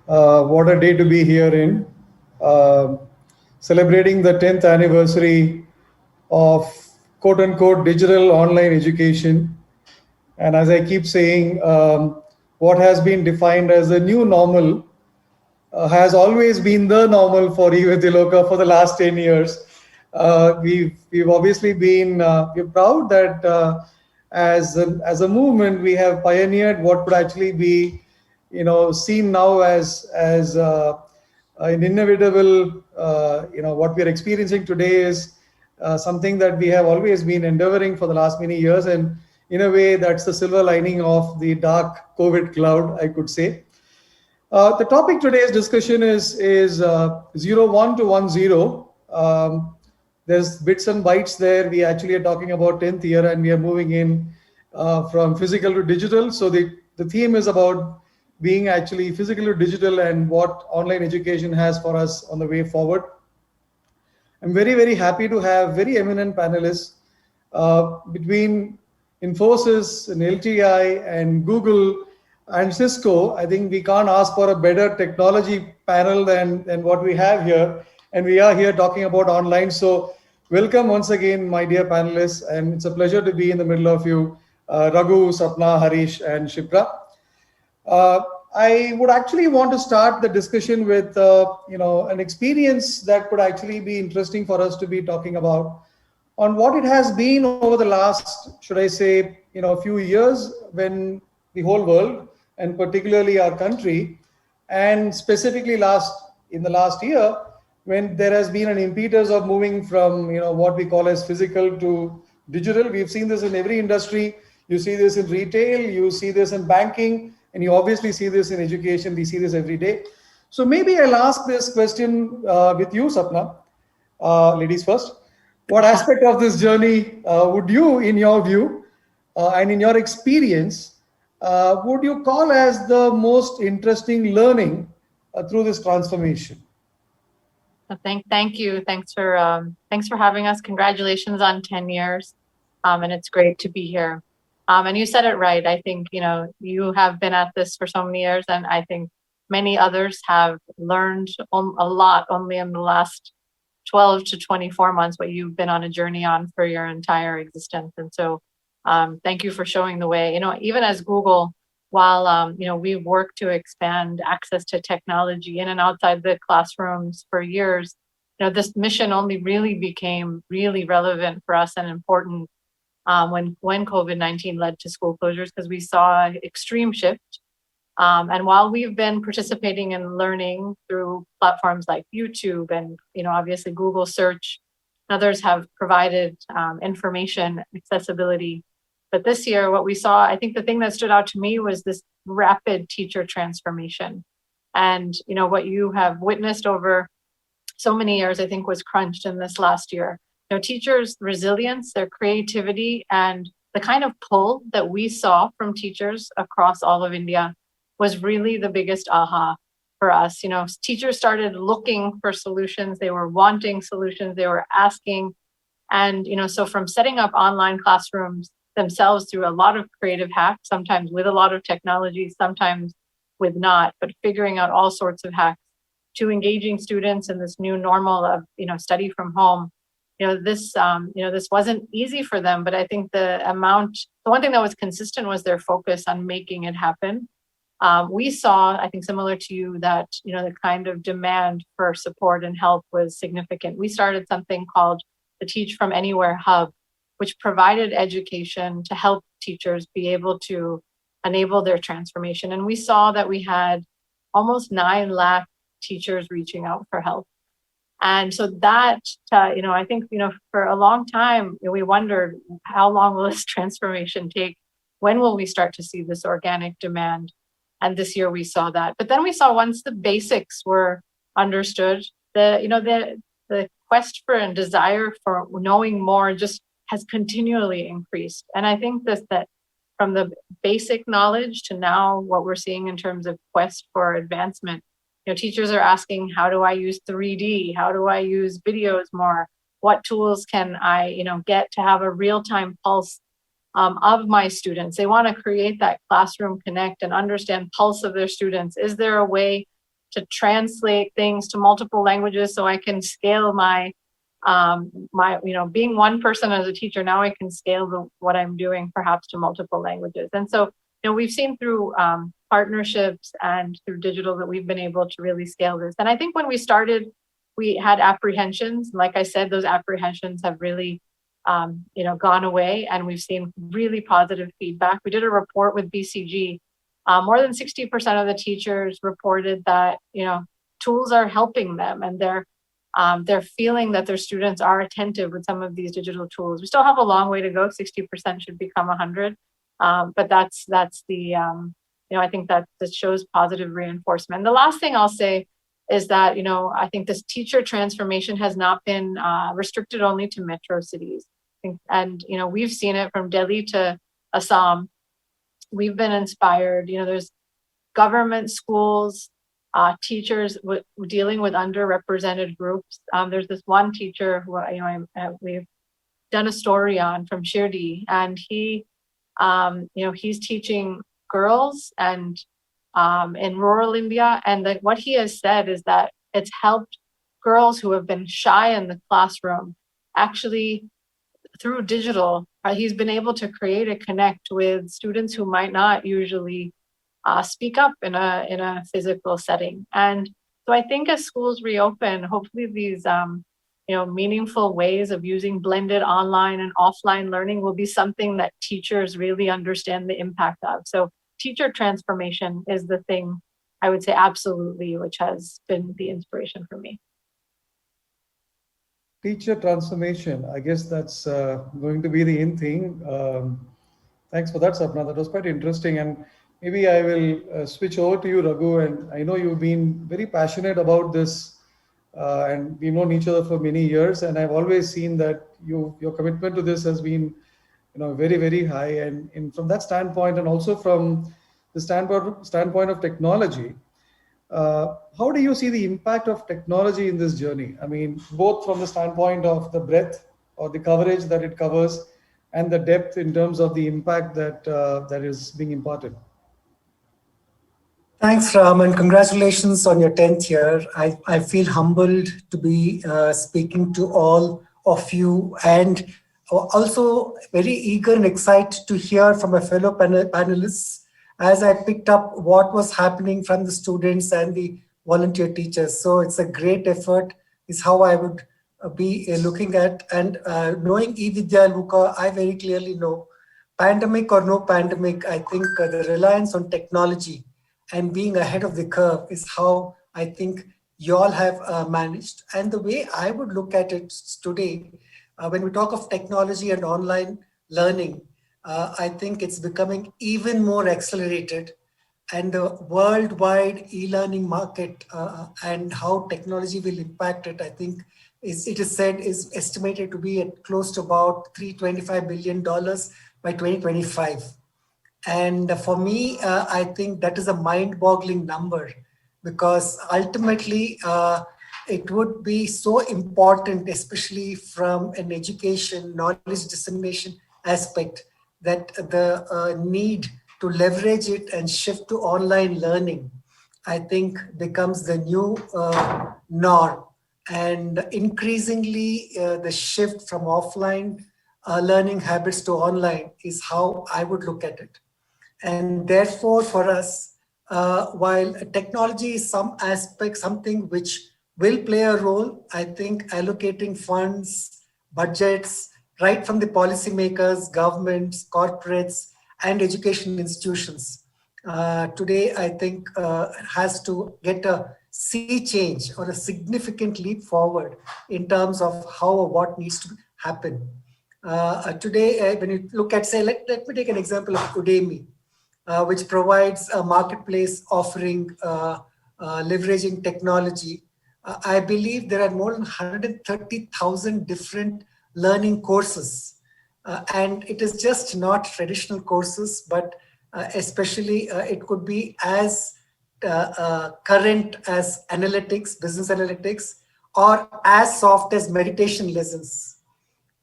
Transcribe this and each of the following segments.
What a day to be here in, uh, celebrating the 10th anniversary of quote unquote digital online education. And as I keep saying, what has been defined as the new normal has always been the normal for eVidyaloka for the last 10 years. We've obviously been we're proud that as a movement we have pioneered what could actually be seen now as an inevitable what we are experiencing today is something that we have always been endeavoring for the last many years, and in a way that's the silver lining of the dark COVID cloud, I could say. The topic today's discussion is 01 to 10. There's bits and bytes there. We actually are talking about 10th year, and we are moving in from physical to digital. So the theme is about being actually physical to digital and what online education has for us on the way forward. I'm very, very happy to have very eminent panelists between Infosys and LTI and Google and Cisco. I think we can't ask for a better technology panel than what we have here. And we are here talking about online. So welcome once again, my dear panelists. And it's a pleasure to be in the middle of you, Raghu, Sapna, Harish, and Shipra. I would actually want to start the discussion with an experience that could actually be interesting for us to be talking about on what it has been over the last, should I say, a few years, when the whole world and particularly our country, and specifically in the last year, when there has been an impetus of moving from what we call as physical to digital. We've seen this in every industry. You see this in retail, you see this in banking, and you obviously see this in education. We see this every day. So maybe I'll ask this question with you, Sapna. Ladies first. What aspect of this journey would you, in your view, and in your experience, would you call as the most interesting learning through this transformation? Thank you. Thanks for having us. Congratulations on 10 years, and it's great to be here. And you said it right. I think you have been at this for so many years, and I think many others have learned a lot only in the last 12 to 24 months, what you've been on a journey on for your entire existence. And so thank you for showing the way. Even as Google, while we've worked to expand access to technology in and outside the classrooms for years, this mission only really became really relevant for us and important when COVID-19 led to school closures, because we saw an extreme shift. And while we've been participating in learning through platforms like YouTube and obviously Google search, others have provided information accessibility. But this year, what we saw, I think the thing that stood out to me was this rapid teacher transformation. And what you have witnessed over so many years, I think, was crunched in this last year. Teachers' resilience, their creativity, and the kind of pull that we saw from teachers across all of India was really the biggest aha for us. Teachers started looking for solutions. They were wanting solutions. They were asking. And, so from setting up online classrooms themselves through a lot of creative hacks, sometimes with a lot of technology, sometimes with not, but figuring out all sorts of hacks, to engaging students in this new normal of, study from home. This wasn't easy for them, but I think the one thing that was consistent was their focus on making it happen. We saw, I think similar to you, that, the kind of demand for support and help was significant. We started something called the Teach from Anywhere Hub, which provided education to help teachers be able to enable their transformation. And we saw that we had almost 9 lakh teachers reaching out for help. And so that, I think, for a long time, we wondered, how long will this transformation take? When will we start to see this organic demand? And this year we saw that. But then we saw, once the basics were understood, the quest for and desire for knowing more just has continually increased. And I think that from the basic knowledge to now what we're seeing in terms of quest for advancement, teachers are asking, how do I use 3D? How do I use videos more? What tools can I, get to have a real-time pulse of my students? They want to create that classroom connect and understand pulse of their students. Is there a way to translate things to multiple languages so I can scale my, being one person as a teacher, now I can scale what I'm doing perhaps to multiple languages. And so, we've seen through partnerships and through digital that we've been able to really scale this. And I think when we started, we had apprehensions. Like I said, those apprehensions have really, gone away, and we've seen really positive feedback. We did a report with BCG. More than 60% of the teachers reported that, tools are helping them, and they're feeling that their students are attentive with some of these digital tools. We still have a long way to go. 60% should become 100. But that's the, I think that shows positive reinforcement. The last thing I'll say is that, I think this teacher transformation has not been restricted only to metro cities. And, we've seen it from Delhi to Assam. We've been inspired. There's government schools, teachers dealing with underrepresented groups. There's this one teacher who, we've done a story on from Shirdi, and he, he's teaching girls and in rural India. And that what he has said is that it's helped girls who have been shy in the classroom actually through digital. He's been able to create a connect with students who might not usually speak up in a physical setting. And so I think as schools reopen, hopefully these meaningful ways of using blended online and offline learning will be something that teachers really understand the impact of. So teacher transformation is the thing, I would say, absolutely, which has been the inspiration for me. Teacher transformation, I guess that's going to be the in thing. Thanks for that, Sapna. That was quite interesting. And maybe I will switch over to you, Raghu. And I know you've been very passionate about this, and we've known each other for many years. And I've always seen that your commitment to this has been, very, very high. And from that standpoint, and also from the standpoint of technology, how do you see the impact of technology in this journey? I mean, both from the standpoint of the breadth or the coverage that it covers, and the depth in terms of the impact that is being imparted. Thanks, Ram, and congratulations on your 10th year. I feel humbled to be speaking to all of you, and also very eager and excited to hear from my fellow panelists as I picked up what was happening from the students and the volunteer teachers. So it's a great effort, is how I would be looking at. And knowing eVidyaloka, I very clearly know, pandemic or no pandemic, I think the reliance on technology and being ahead of the curve is how I think you all have managed. And the way I would look at it today, when we talk of technology and online learning, I think it's becoming even more accelerated, and the worldwide e-learning market and how technology will impact it, I think it is said is estimated to be at close to about $325 billion by 2025. And for me, I think that is a mind-boggling number, because ultimately it would be so important, especially from an education, knowledge dissemination aspect, that the need to leverage it and shift to online learning, I think, becomes the new norm. And increasingly, the shift from offline learning habits to online is how I would look at it. And therefore, for us, while technology is some aspect, something which will play a role, I think allocating funds, budgets, right from the policymakers, governments, corporates, and education institutions, today, I think, has to get a sea change or a significant leap forward in terms of how or what needs to happen. Today, when you look at, say, let me take an example of Udemy, which provides a marketplace offering leveraging technology. I believe there are more than 130,000 different learning courses. And it is just not traditional courses, but especially it could be as current as analytics, business analytics, or as soft as meditation lessons.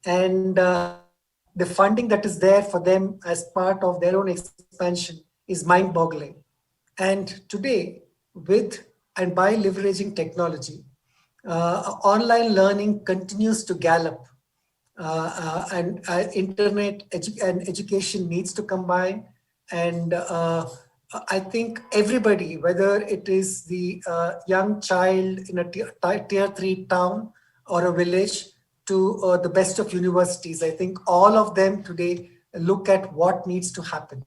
And the funding that is there for them as part of their own expansion is mind-boggling. And today, with and by leveraging technology, online learning continues to gallop, and internet and education needs to combine. And I think everybody, whether it is the young child in a tier 3 town or a village to the best of universities, I think all of them today look at what needs to happen.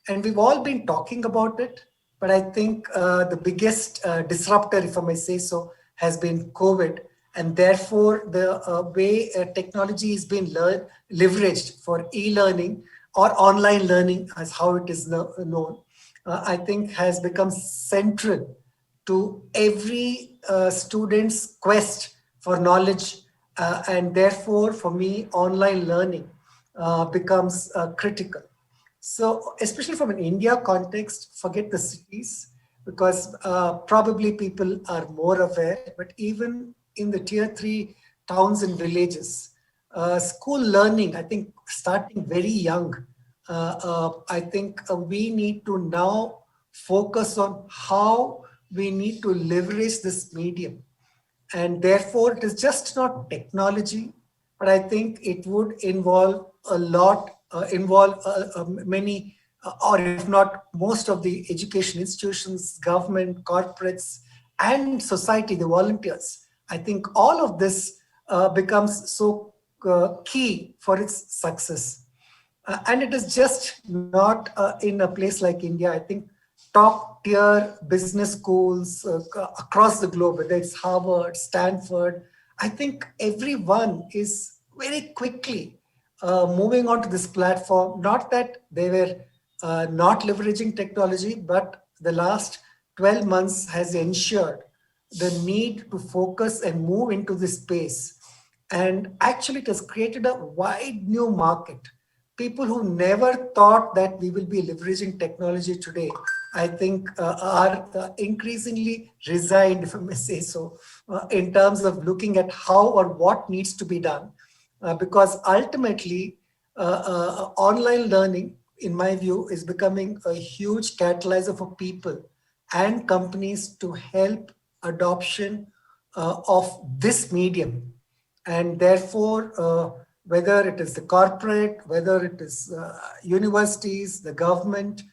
And we've all been talking about it, but I think the biggest disruptor, if I may say so, has been COVID. And therefore, the way technology is being leveraged for e-learning or online learning, as how it is known, I think has become central to every student's quest for knowledge. And therefore, for me, online learning becomes critical. So, especially from an India context, forget the cities, because probably people are more aware, but even in the tier 3 towns and villages, school learning, I think starting very young, I think we need to now focus on how we need to leverage this medium. And therefore, it is just not technology, but I think it would involve a lot, many, or if not most of the education institutions, government, corporates, and society, the volunteers. I think all of this becomes so key for its success. And it is just not in a place like India. I think top tier business schools across the globe, whether it's Harvard, Stanford, I think everyone is very quickly moving on to this platform. Not that they were not leveraging technology, but the last 12 months has ensured the need to focus and move into this space. And actually, it has created a wide new market. People who never thought that we will be leveraging technology today, I think are increasingly resigned, if I may say so, in terms of looking at how or what needs to be done. Because ultimately, online learning, in my view, is becoming a huge catalyzer for people and companies to help adoption of this medium. And therefore, whether it is the corporate, whether it is universities, the government,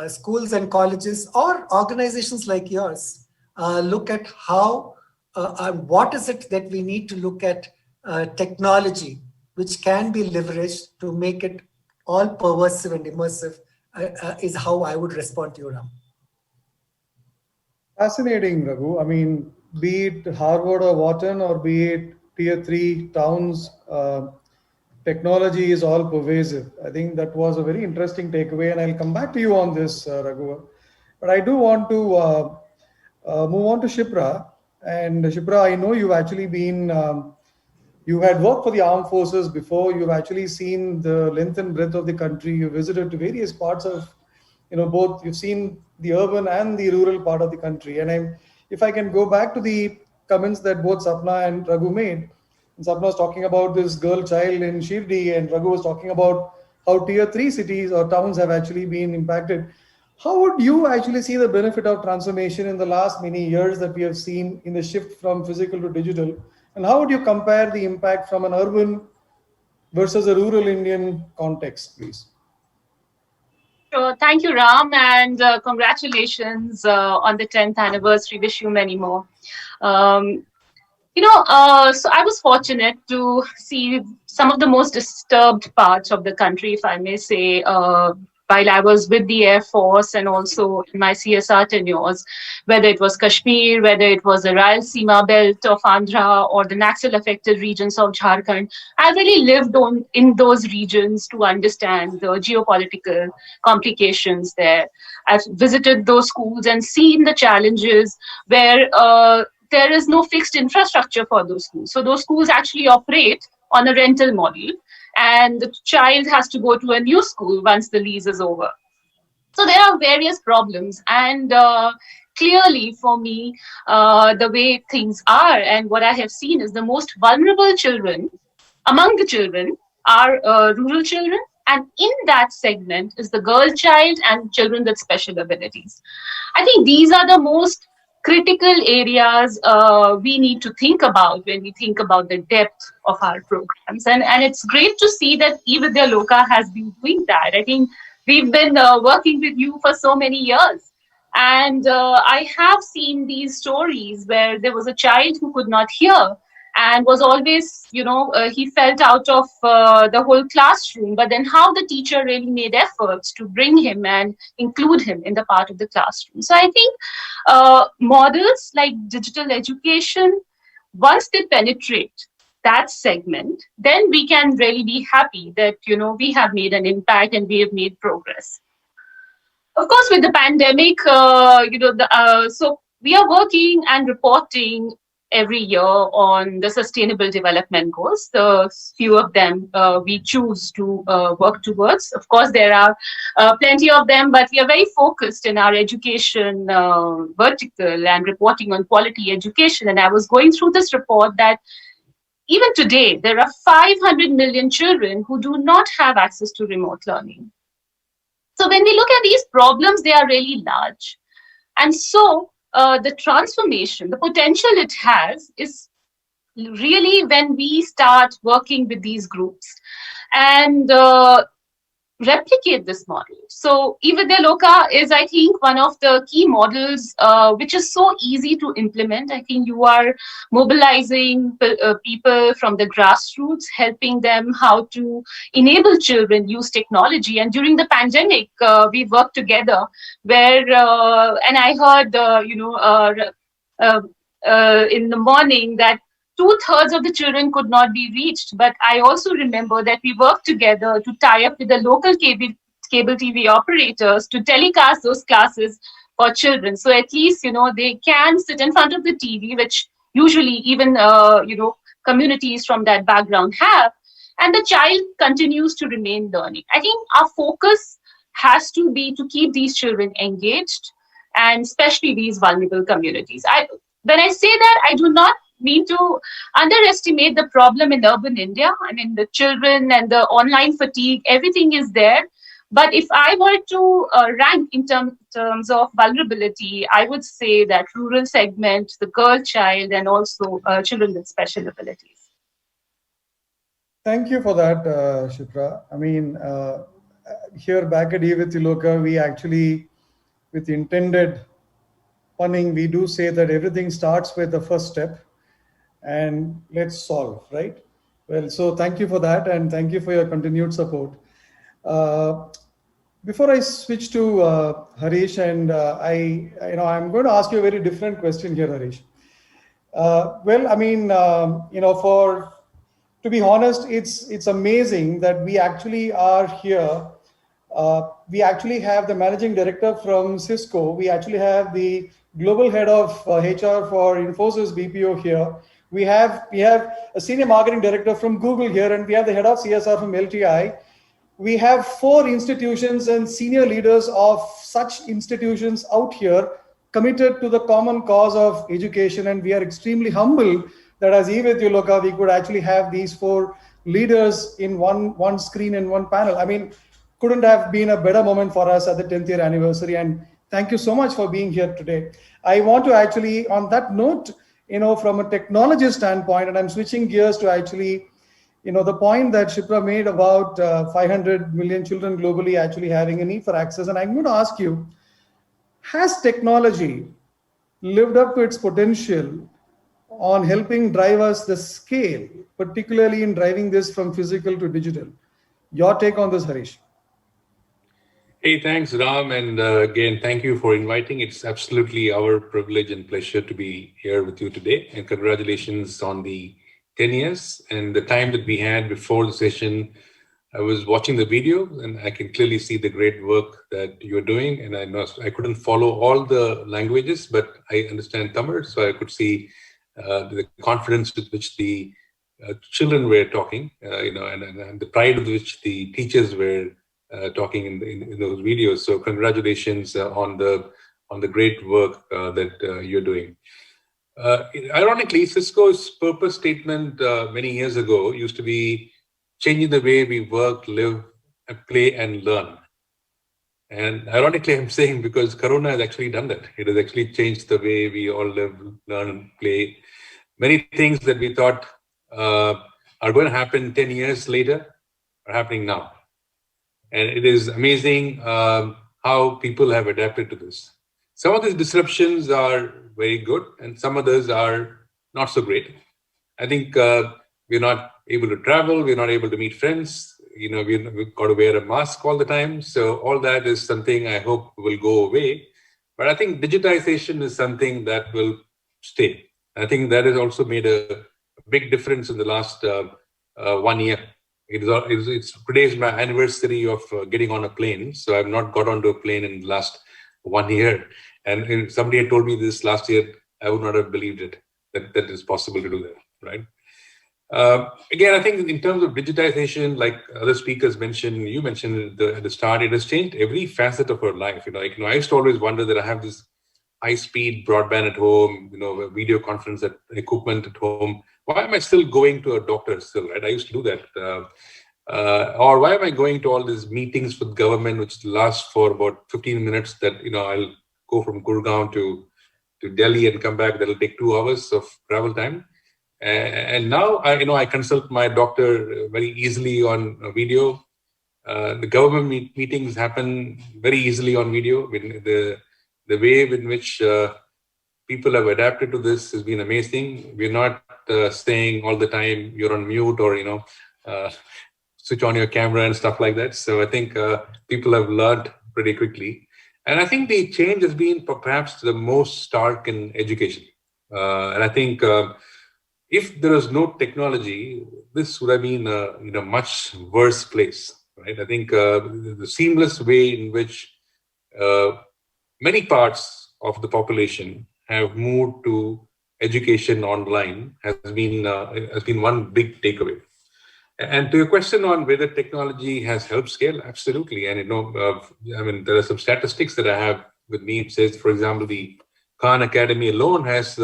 schools and colleges, or organizations like yours, look at how and what is it that we need to look at technology, which can be leveraged to make it all pervasive and immersive, is how I would respond to you, Ram. Fascinating, Raghu. I mean, be it Harvard or Wharton or be it tier 3 towns, technology is all pervasive. I think that was a very interesting takeaway, and I'll come back to you on this, Raghu. But I do want to move on to Shipra. And Shipra, I know you've actually been, you had worked for the armed forces before. You've actually seen the length and breadth of the country. You visited to various parts of, both. You've seen the urban and the rural part of the country. And if I can go back to the comments that both Sapna and Raghu made, and Sapna was talking about this girl child in Shirdi, and Raghu was talking about how tier 3 cities or towns have actually been impacted. How would you actually see the benefit of transformation in the last many years that we have seen in the shift from physical to digital? And how would you compare the impact from an urban versus a rural Indian context, please? Sure. Thank you, Ram, and congratulations on the 10th anniversary. Wish you many more. So I was fortunate to see some of the most disturbed parts of the country, if I may say, while I was with the Air Force and also in my CSR tenures, whether it was Kashmir, whether it was the Rayalaseema belt of Andhra or the Naxal-affected regions of Jharkhand. I really lived in those regions to understand the geopolitical complications there. I've visited those schools and seen the challenges where there is no fixed infrastructure for those schools. So those schools actually operate on a rental model, and the child has to go to a new school once the lease is over. So there are various problems, and clearly for me, the way things are and what I have seen is the most vulnerable children among the children are rural children, and in that segment is the girl child and children with special abilities. I think these are the most critical areas we need to think about when we think about the depth of our programs. And it's great to see that eVidyaloka has been doing that. I think we've been working with you for so many years. And I have seen these stories where there was a child who could not hear and was always, he felt out of the whole classroom. But then how the teacher really made efforts to bring him and include him in the part of the classroom. So I think models like digital education, once they penetrate that segment, then we can really be happy that, we have made an impact and we have made progress. Of course, with the pandemic, so we are working and reporting every year on the Sustainable Development Goals. The few of them we choose to work towards. Of course, there are plenty of them, but we are very focused in our education vertical and reporting on quality education. And I was going through this report that even today, there are 500 million children who do not have access to remote learning. So when we look at these problems, they are really large. And so the transformation, the potential it has is really when we start working with these groups and replicate this model. So eVidyaloka is, I think, one of the key models which is so easy to implement. I think you are mobilizing people from the grassroots, helping them how to enable children use technology. And during the pandemic, we worked together where, and I heard, in the morning that 2/3 of the children could not be reached. But I also remember that we worked together to tie up with the local cable TV operators to telecast those classes for children. So at least, they can sit in front of the TV, which usually even, communities from that background have. And the child continues to remain learning. I think our focus has to be to keep these children engaged, and especially these vulnerable communities. When I say that, I do not mean to underestimate the problem in urban India. I mean, the children and the online fatigue, everything is there. But if I were to rank in terms of vulnerability, I would say that rural segment, the girl child, and also children with special abilities. Thank you for that, Shipra. I mean, here back at eVidyaloka, we actually, with intended punning, we do say that everything starts with the first step. And let's solve, right? Well, so thank you for that, and thank you for your continued support. Before I switch to Harish, and I'm going to ask you a very different question here, Harish. Well, I mean, to be honest, it's amazing that we actually are here. We actually have the managing director from CISCO. We actually have the global head of HR for Infosys BPO here. We have a senior marketing director from Google here, and we have the head of CSR from LTI. We have 4 institutions and senior leaders of such institutions out here committed to the common cause of education. And we are extremely humble that as eVidyaloka, we could actually have these 4 leaders in one screen and one panel. I mean, couldn't have been a better moment for us at the 10th year anniversary. And thank you so much for being here today. I want to actually, on that note, from a technology standpoint, and I'm switching gears to actually, the point that Shipra made about 500 million children globally actually having a need for access. And I'm going to ask you, has technology lived up to its potential on helping drive us the scale, particularly in driving this from physical to digital? Your take on this, Harish? Hey, thanks, Ram. And again, thank you for inviting. It's absolutely our privilege and pleasure to be here with you today. And congratulations on the 10 years and the time that we had before the session. I was watching the video and I can clearly see the great work that you're doing. And I know I couldn't follow all the languages, but I understand Tamil. So I could see the confidence with which the children were talking, and the pride with which the teachers were talking in those videos. So congratulations on the great work that you're doing. Ironically, Cisco's purpose statement many years ago used to be changing the way we work, live, play, and learn. And ironically, I'm saying because Corona has actually done that. It has actually changed the way we all live, learn, play. Many things that we thought are going to happen 10 years later are happening now. And it is amazing how people have adapted to this. Some of these disruptions are very good and some others are not so great. I think we're not able to travel, we're not able to meet friends, we've got to wear a mask all the time. So all that is something I hope will go away. But I think digitization is something that will stay. I think that has also made a big difference in the last 1 year. Today is my anniversary of getting on a plane. So I've not got onto a plane in the last 1 year. And if somebody had told me this last year, I would not have believed it, that is possible to do that, right? Again, I think in terms of digitization, like other speakers mentioned, you mentioned at the start, it has changed every facet of our life. I used to always wonder that I have this high-speed broadband at home, a video conference equipment at home. Why am I still going to a doctor still, right? I used to do that. Or why am I going to all these meetings with government, which last for about 15 minutes that, I'll go from Gurgaon to Delhi and come back. That'll take 2 hours of travel time. And now I consult my doctor very easily on video. The government meetings happen very easily on video. The way in which people have adapted to this has been amazing. We're not saying all the time you're on mute or switch on your camera and stuff like that. So I think people have learned pretty quickly. And I think the change has been perhaps the most stark in education. And I think if there was no technology, this would have been in a much worse place, right? I think the seamless way in which many parts of the population have moved to education online has been one big takeaway. And to your question on whether technology has helped scale, absolutely. And there are some statistics that I have with me. It says, for example, the Khan Academy alone has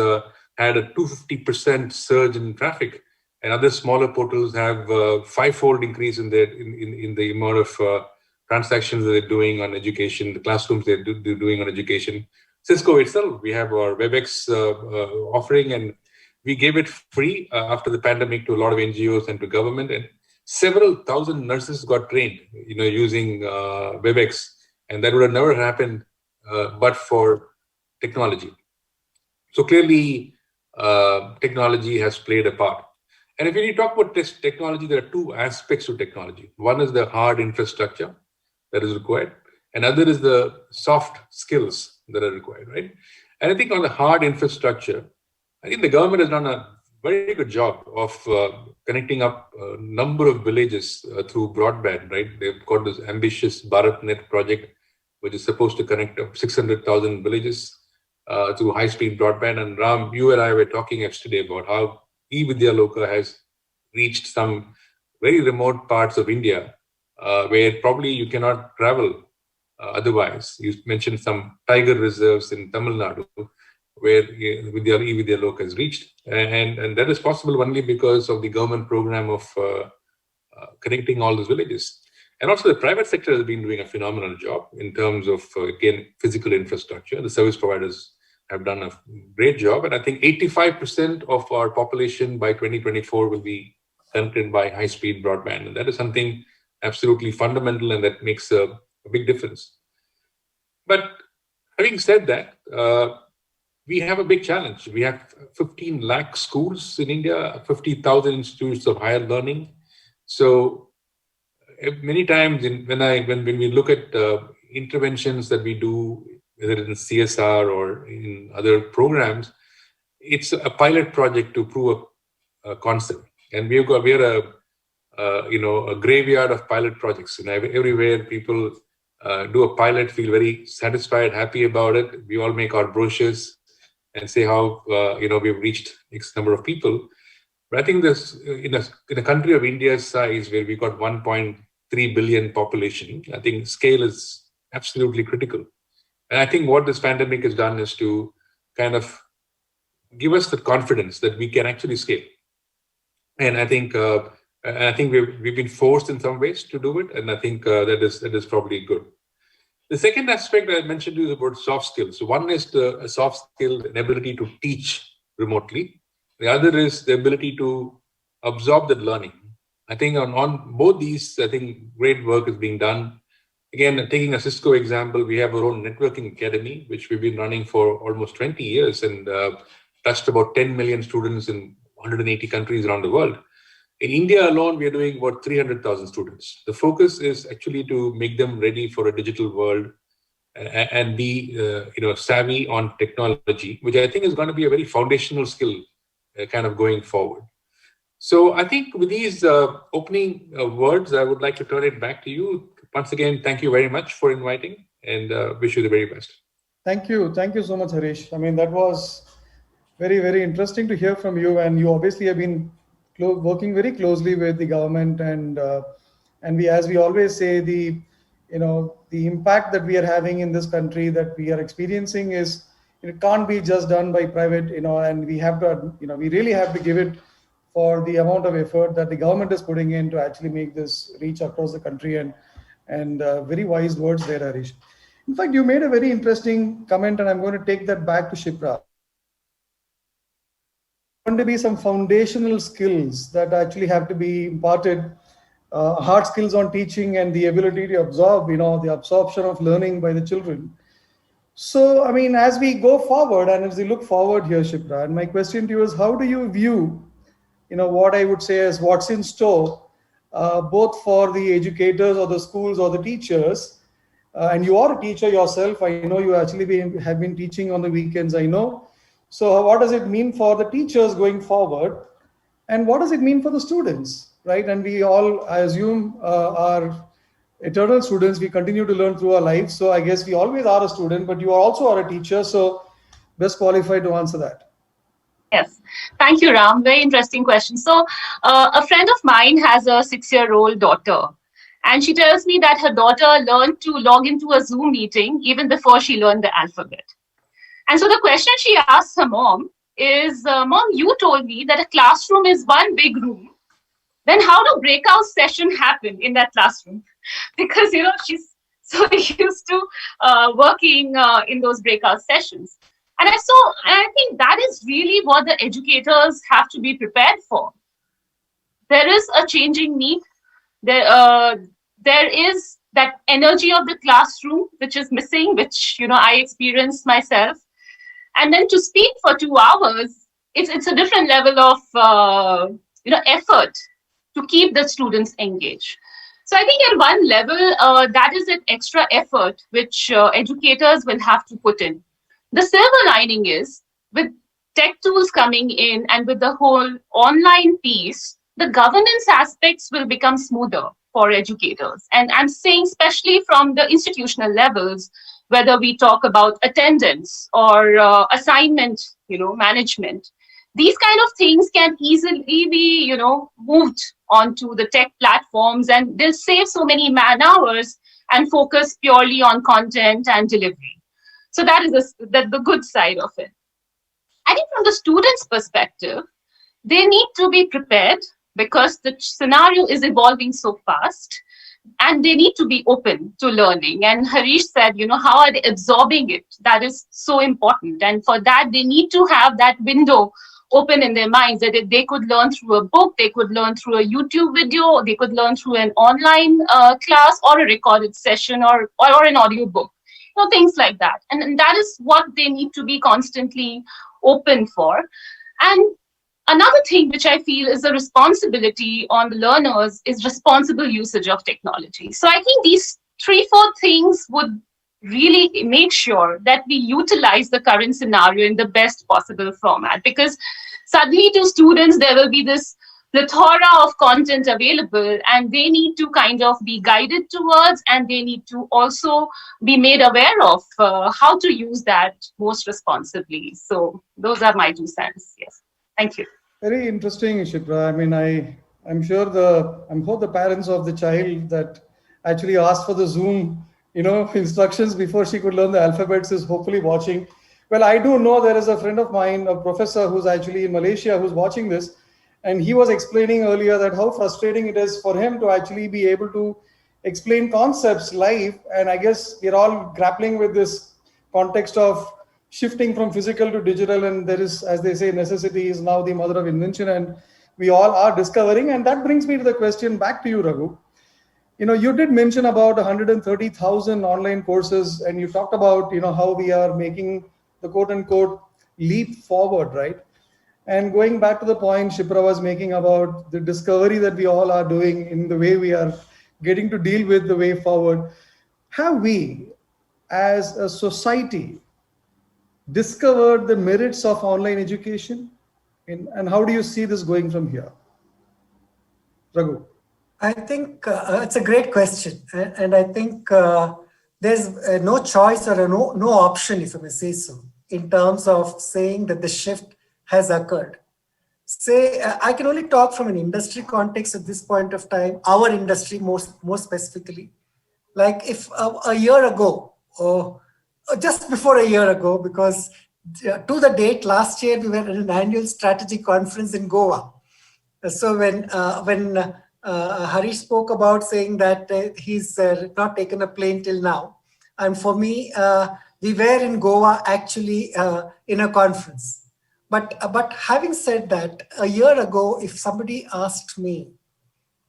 had a 250% surge in traffic, and other smaller portals have fivefold increase in the amount of transactions that they're doing on education, the classrooms they're doing on education. CISCO itself, we have our WebEx offering, and we gave it free after the pandemic to a lot of NGOs and to government, and several thousand nurses got trained, using WebEx, and that would have never happened but for technology. So clearly, technology has played a part. And if you talk about this technology, there are two aspects to technology. One is the hard infrastructure that is required, and other is the soft skills that are required, right? And I think on the hard infrastructure, I think the government has done a very good job of connecting up a number of villages through broadband, right? They've got this ambitious BharatNet project, which is supposed to connect up 600,000 villages through high-speed broadband. And Ram, you and I were talking yesterday about how eVidyaloka has reached some very remote parts of India where probably you cannot travel otherwise. You mentioned some tiger reserves in Tamil Nadu where eVidyaloka has reached. And that is possible only because of the government program of connecting all those villages. And also the private sector has been doing a phenomenal job in terms of, again, physical infrastructure. The service providers have done a great job. And I think 85% of our population by 2024 will be connected by high-speed broadband. And that is something absolutely fundamental, and that makes a big difference. But having said that, we have a big challenge. We have 15 lakh schools in India, 50,000 institutes of higher learning. So many times when we look at interventions that we do, whether in CSR or in other programs, it's a pilot project to prove a concept. And we are a graveyard of pilot projects. Everywhere people do a pilot, feel very satisfied, happy about it. We all make our brochures and say how we've reached X number of people. But I think this in a country of India's size, where we got 1.3 billion population, I think scale is absolutely critical. And I think what this pandemic has done is to kind of give us the confidence that we can actually scale. And I think we've been forced in some ways to do it, and I think that is probably good. The second aspect I mentioned is about soft skills. So one is a soft skill, an ability to teach remotely. The other is the ability to absorb that learning. I think on both these, I think great work is being done. Again, taking a CISCO example, we have our own networking academy, which we've been running for almost 20 years and touched about 10 million students in 180 countries around the world. In India alone, we are doing about 300,000 students. The focus is actually to make them ready for a digital world and be savvy on technology, which I think is going to be a very foundational skill kind of going forward. So I think with these opening words, I would like to turn it back to you. Once again, thank you very much for inviting and wish you the very best. Thank you. Thank you so much, Harish. I mean, that was very, very interesting to hear from you. And you obviously have been working very closely with the government. And we, as we always say, the impact that we are having in this country that we are experiencing is, it can't be just done by private, and we have to, we really have to give it for the amount of effort that the government is putting in to actually make this reach across the country. And very wise words there, Harish. In fact, you made a very interesting comment, and I'm going to take that back to Shipra. Going to be some foundational skills that actually have to be imparted, hard skills on teaching and the ability to absorb, the absorption of learning by the children. So, I mean, as we go forward and as we look forward here, Shipra, and my question to you is, how do you view, what I would say is what's in store, both for the educators or the schools or the teachers, and you are a teacher yourself. I know you actually have been teaching on the weekends, I know. So what does it mean for the teachers going forward? And what does it mean for the students, right? And we all, I assume, are eternal students. We continue to learn through our lives. So I guess we always are a student, but you also are a teacher. So best qualified to answer that. Yes, thank you, Ram. Very interesting question. So a friend of mine has a 6-year-old daughter, and she tells me that her daughter learned to log into a Zoom meeting even before she learned the alphabet. And so the question she asks her mom is, Mom, you told me that a classroom is one big room. Then how do breakout sessions happen in that classroom? Because, she's so used to working in those breakout sessions. And I think that is really what the educators have to be prepared for. There is a changing need. There is that energy of the classroom which is missing, which I experienced myself. And then to speak for 2 hours, it's a different level of effort to keep the students engaged. So I think at one level, that is an extra effort which educators will have to put in. The silver lining is, with tech tools coming in and with the whole online piece, the governance aspects will become smoother for educators. And I'm saying especially from the institutional levels, whether we talk about attendance or assignment, management, these kind of things can easily be, moved onto the tech platforms, and they'll save so many man hours and focus purely on content and delivery. So that is the good side of it. I think from the students' perspective, they need to be prepared because the scenario is evolving so fast. And they need to be open to learning. And Harish said, how are they absorbing it? That is so important. And for that, they need to have that window open in their minds that they could learn through a book, they could learn through a YouTube video, they could learn through an online class or a recorded session or an audio book, things like that. And that is what they need to be constantly open for. And another thing which I feel is a responsibility on the learners is responsible usage of technology. So I think these 3-4 things would really make sure that we utilize the current scenario in the best possible format, because suddenly to students, there will be this plethora of content available and they need to kind of be guided towards, and they need to also be made aware of how to use that most responsibly. So those are my 2 cents. Yes. Thank you. Very interesting, Shipra. I mean, I'm sure the parents of the child that actually asked for the Zoom, instructions before she could learn the alphabets is hopefully watching. Well, I do know there is a friend of mine, a professor who's actually in Malaysia, who's watching this, and he was explaining earlier that how frustrating it is for him to actually be able to explain concepts live. And I guess we're all grappling with this context of shifting from physical to digital. And there is, as they say, necessity is now the mother of invention. And we all are discovering. And that brings me to the question back to you, Raghu. You did mention about 130,000 online courses, and you talked about, how we are making the quote unquote leap forward, right? And going back to the point Shipra was making about the discovery that we all are doing in the way we are getting to deal with the way forward, have we as a society discovered the merits of online education? And how do you see this going from here? Raghu. I think it's a great question. And I think there's no choice or no option, if I may say so, in terms of saying that the shift has occurred. I can only talk from an industry context at this point of time, our industry more specifically. Like if a year ago, or just before a year ago, because to the date last year, we were at an annual strategy conference in Goa. So when Harish spoke about saying that he's not taken a plane till now, and for me, we were in Goa actually in a conference. But having said that, a year ago, if somebody asked me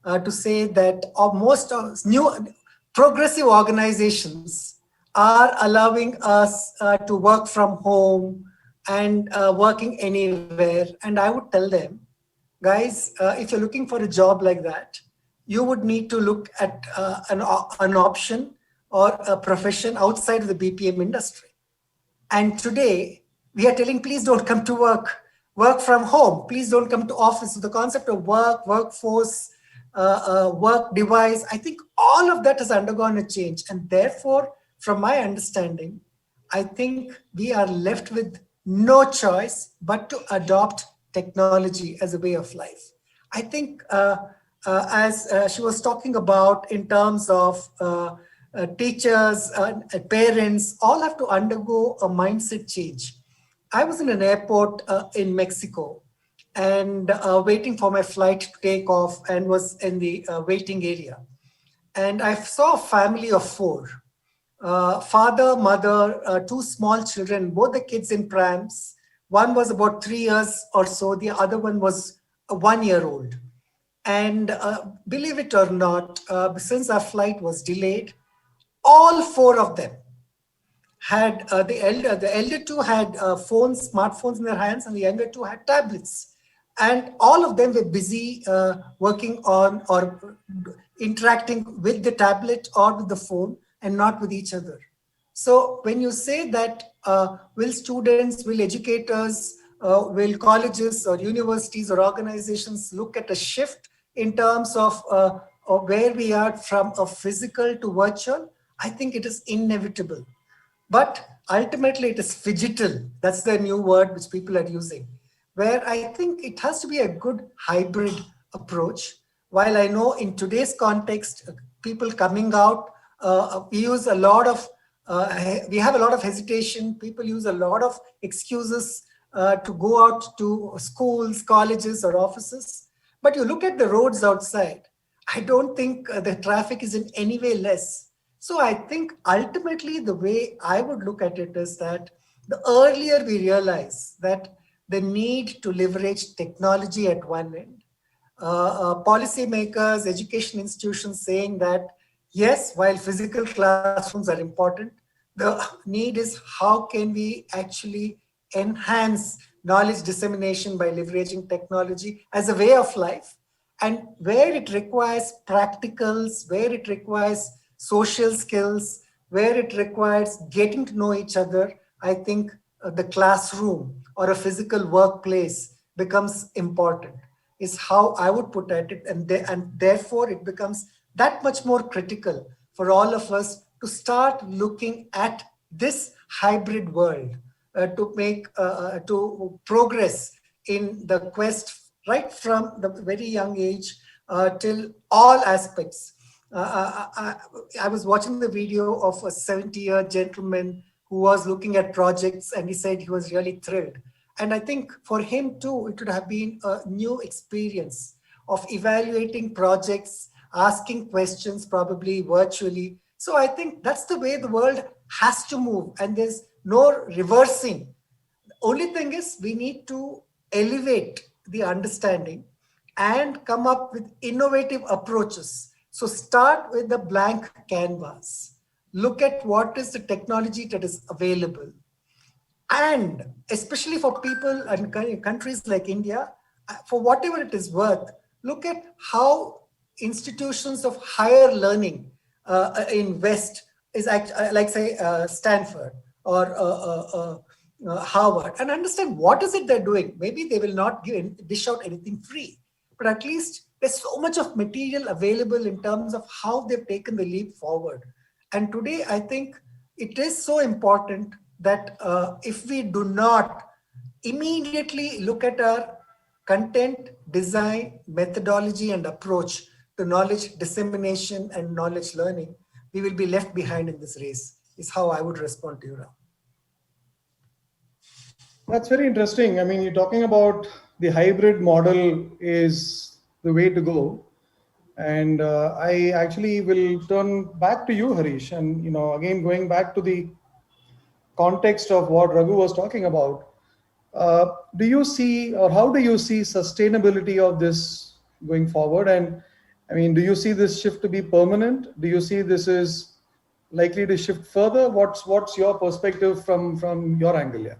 to say that most new progressive organizations are allowing us to work from home and working anywhere, and I would tell them, guys, if you're looking for a job like that, you would need to look at an option or a profession outside of the BPM industry. And today, we are telling, please don't come to work from home. Please don't come to office. So the concept of workforce, work device, I think all of that has undergone a change. And therefore, from my understanding, I think we are left with no choice but to adopt technology as a way of life. I think as she was talking about in terms of teachers, parents, all have to undergo a mindset change. I was in an airport in Mexico and waiting for my flight to take off, and was in the waiting area. And I saw a family of four, father, mother, two small children, both the kids in prams. One was about 3 years or so. The other one was a 1 year old. And believe it or not, since our flight was delayed, all four of them had the elder two had smartphones in their hands, and the younger two had tablets. And all of them were busy working on or interacting with the tablet or with the phone, and not with each other. So when you say that, will students, will educators, will colleges or universities or organizations look at a shift in terms of where we are from a physical to virtual? I think it is inevitable. But ultimately, it is phygital. That's the new word which people are using, where I think it has to be a good hybrid approach. While I know in today's context, people coming out, we use a lot of, we have a lot of hesitation. People use a lot of excuses to go out to schools, colleges, or offices. But you look at the roads outside, I don't think the traffic is in any way less. So I think ultimately the way I would look at it is that the earlier we realize that the need to leverage technology at one end, policymakers, education institutions saying that, yes, while physical classrooms are important, the need is how can we actually enhance knowledge dissemination by leveraging technology as a way of life, and where it requires practicals, where it requires social skills, where it requires getting to know each other, I think the classroom or a physical workplace becomes important, is how I would put at it. And therefore, it becomes that much more critical for all of us to start looking at this hybrid world to make, to progress in the quest right from the very young age till all aspects. I was watching the video of a 70-year gentleman who was looking at projects, and he said he was really thrilled. And I think for him too, it would have been a new experience of evaluating projects, asking questions probably virtually. So I think that's the way the world has to move, and there's no reversing. The only thing is we need to elevate the understanding and come up with innovative approaches. So start with the blank canvas. Look at what is the technology that is available. And especially for people and countries like India, for whatever it is worth, look at how institutions of higher learning in West is like say Stanford or Harvard, and understand what is it they're doing. Maybe they will not dish out anything free, but at least there's so much of material available in terms of how they've taken the leap forward. And today, I think it is so important that if we do not immediately look at our content, design, methodology, and approach to knowledge dissemination and knowledge learning, we will be left behind in this race, is how I would respond to you, Ram. That's very interesting. I mean, you're talking about the hybrid model is the way to go. And I actually will turn back to you, Harish. And, again, going back to the context of what Raghu was talking about, do you see, or how do you see sustainability of this going forward? And I mean, do you see this shift to be permanent? Do you see this is likely to shift further? What's your perspective from your angle here?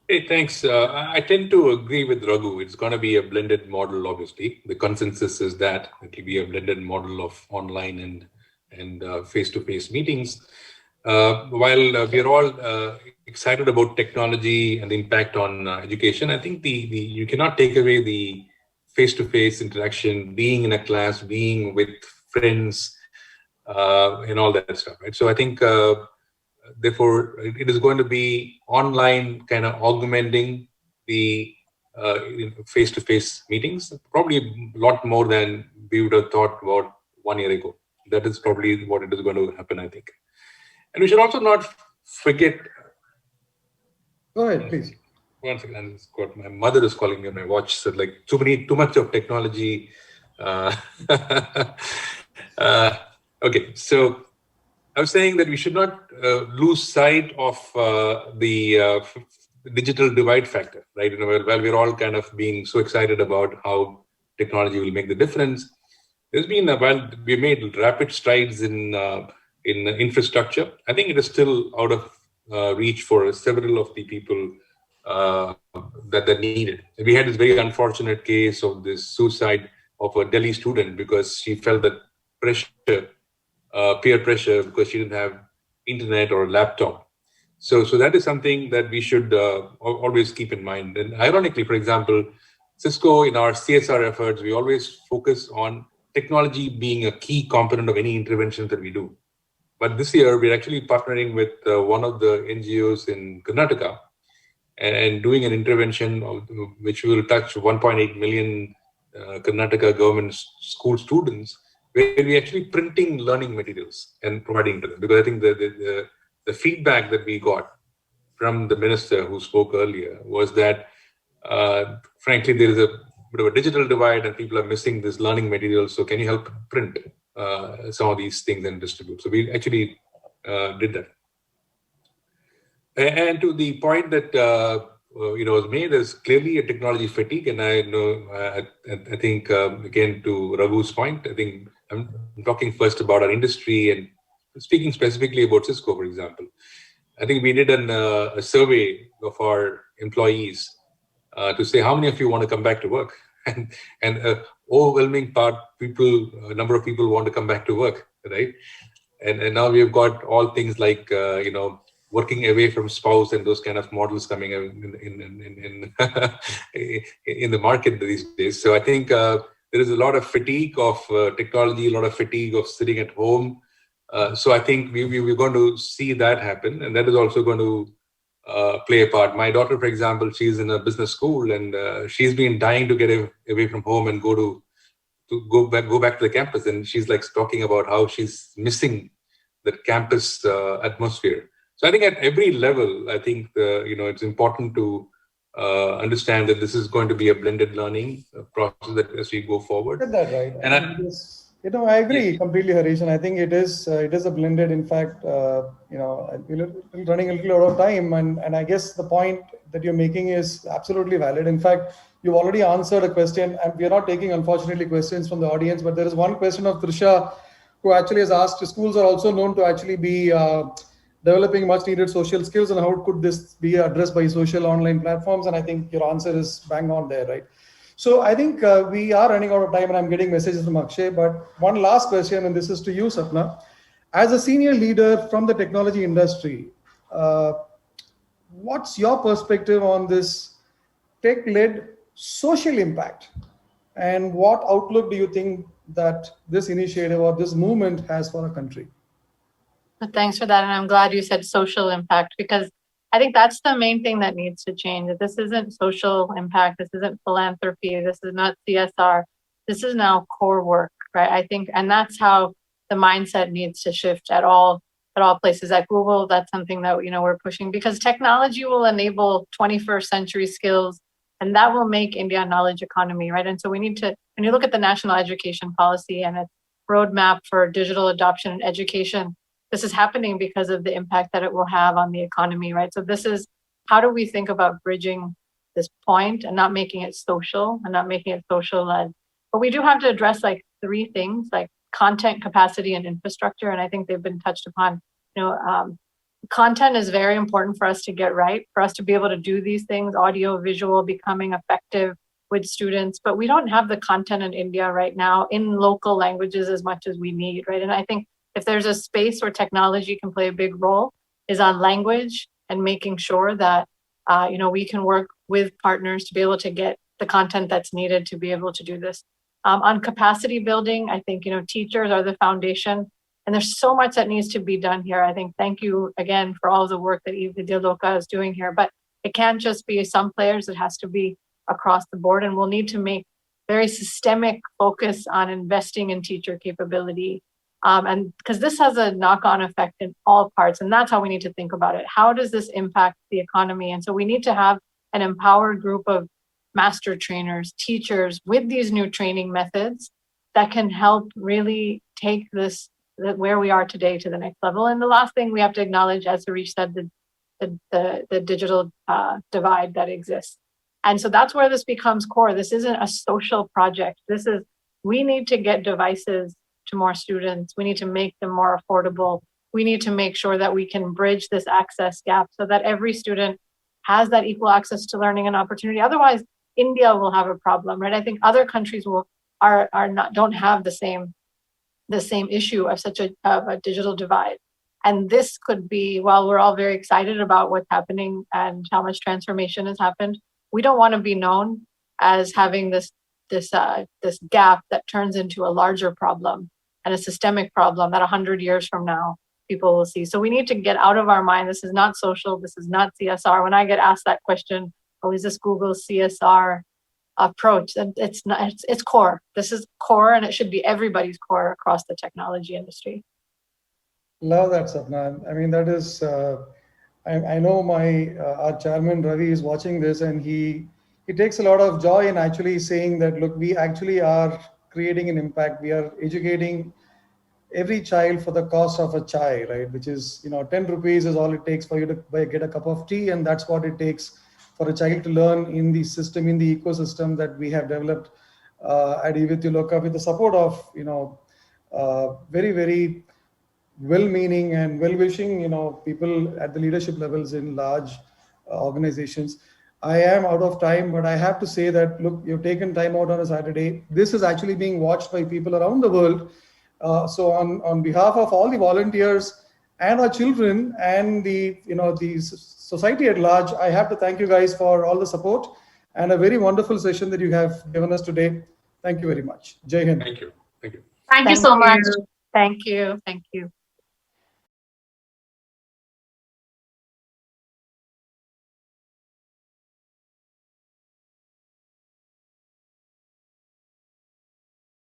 Hey, thanks. I tend to agree with Raghu. It's going to be a blended model, obviously. The consensus is that it will be a blended model of online and face-to-face meetings. While we are all excited about technology and the impact on education, I think you cannot take away the face-to-face interaction, being in a class, being with friends, and all that stuff, right? So I think, therefore, it is going to be online kind of augmenting the face-to-face meetings, probably a lot more than we would have thought about 1 year ago. That is probably what it is going to happen, I think. And we should also not forget. Go ahead, please. One second, my mother is calling me on my watch. So like too much of technology. Okay, so I was saying that we should not lose sight of the digital divide factor, right? While we're all kind of being so excited about how technology will make the difference, there's been while we made rapid strides in infrastructure, I think it is still out of reach for several of the people that need it. We had this very unfortunate case of this suicide of a Delhi student because she felt that pressure, peer pressure, because she didn't have internet or laptop. So that is something that we should always keep in mind. And ironically, for example, CISCO, in our CSR efforts, we always focus on technology being a key component of any intervention that we do. But this year, we're actually partnering with one of the NGOs in Karnataka and doing an intervention which will touch 1.8 million Karnataka government school students, where we're actually printing learning materials and providing to them. Because I think the feedback that we got from the minister who spoke earlier was that, frankly, there is a bit of a digital divide and people are missing this learning material. So can you help print some of these things and distribute? So we actually did that. And to the point that was made, there's clearly a technology fatigue, and I think again to Raghu's point, I think I'm talking first about our industry and speaking specifically about CISCO, for example. I think we did a survey of our employees to say how many of you want to come back to work, and overwhelming number of people want to come back to work, right? And now we've got all things like working away from spouse and those kind of models coming in the market these days. So I think there is a lot of fatigue of technology, a lot of fatigue of sitting at home. So I think we're going to see that happen, and that is also going to play a part. My daughter, for example, she's in a business school, and she's been dying to get away from home and go back to the campus, and she's like talking about how she's missing that campus atmosphere. So I think at every level, I think it's important to understand that this is going to be a blended learning process that as we go forward. Get that right. And I agree completely, Harish, and I think it is a blended. In fact, we're running a little out of time, and I guess the point that you're making is absolutely valid. In fact, you've already answered a question, and we are not taking, unfortunately, questions from the audience, but there is one question of Trisha, who actually has asked, schools are also known to actually be developing much needed social skills, and how could this be addressed by social online platforms? And I think your answer is bang on there, right? So I think we are running out of time, and I'm getting messages from Akshay, but one last question, and this is to you, Sapna. As a senior leader from the technology industry, what's your perspective on this tech-led social impact? And what outlook do you think that this initiative or this movement has for our country? Thanks for that. And I'm glad you said social impact, because I think that's the main thing that needs to change. That this isn't social impact. This isn't philanthropy. This is not CSR. This is now core work, right? I think, and that's how the mindset needs to shift at all places. At Google, that's something that, we're pushing, because technology will enable 21st century skills, and that will make India a knowledge economy, right? And so we need to, when you look at the national education policy and its roadmap for digital adoption and education, this is happening because of the impact that it will have on the economy, right? So this is, how do we think about bridging this point and not making it social and not making it social led? But we do have to address like three things, like content, capacity, and infrastructure. And I think they've been touched upon. Content is very important for us to get right, for us to be able to do these things, audio, visual, becoming effective with students. But we don't have the content in India right now in local languages as much as we need, right? And I think if there's a space where technology can play a big role, is on language and making sure that we can work with partners to be able to get the content that's needed to be able to do this. On capacity building, I think teachers are the foundation, and there's so much that needs to be done here. I think thank you again for all the work that eVidyaloka is doing here, but it can't just be some players; it has to be across the board, and we'll need to make very systemic focus on investing in teacher capability. And because this has a knock-on effect in all parts, and that's how we need to think about it. How does this impact the economy? And so we need to have an empowered group of master trainers, teachers with these new training methods that can help really take this where we are today to the next level. And the last thing we have to acknowledge, as Harish said, the digital divide that exists. And so that's where this becomes core. This isn't a social project. We need to get devices to more students. We need to make them more affordable. We need to make sure that we can bridge this access gap so that every student has that equal access to learning and opportunity. Otherwise, India will have a problem, right? I think other countries don't have the same issue of such a digital divide. And this could be, while we're all very excited about what's happening and how much transformation has happened, we don't want to be known as having this gap that turns into a larger problem and a systemic problem that 100 years from now people will see. So we need to get out of our mind. This is not social. This is not CSR. When I get asked that question, oh, is this Google's CSR approach? It's not. It's core. This is core, and it should be everybody's core across the technology industry. Love that, Sapna. I mean, that is. I know our chairman Ravi is watching this, and he takes a lot of joy in actually saying that, look, we actually are creating an impact. We are educating every child for the cost of a chai, right? Which is, 10 rupees is all it takes for you to get a cup of tea. And that's what it takes for a child to learn in the system, in the ecosystem that we have developed at eVidyaloka with the support of, very, very well-meaning and well-wishing, people at the leadership levels in large organizations. I am out of time, but I have to say that, look, you've taken time out on a Saturday. This is actually being watched by people around the world. So on behalf of all the volunteers and our children and the society at large, I have to thank you guys for all the support and a very wonderful session that you have given us today. Thank you very much. Jai Hind. Thank you. Thank you so much. Thank you. Thank you.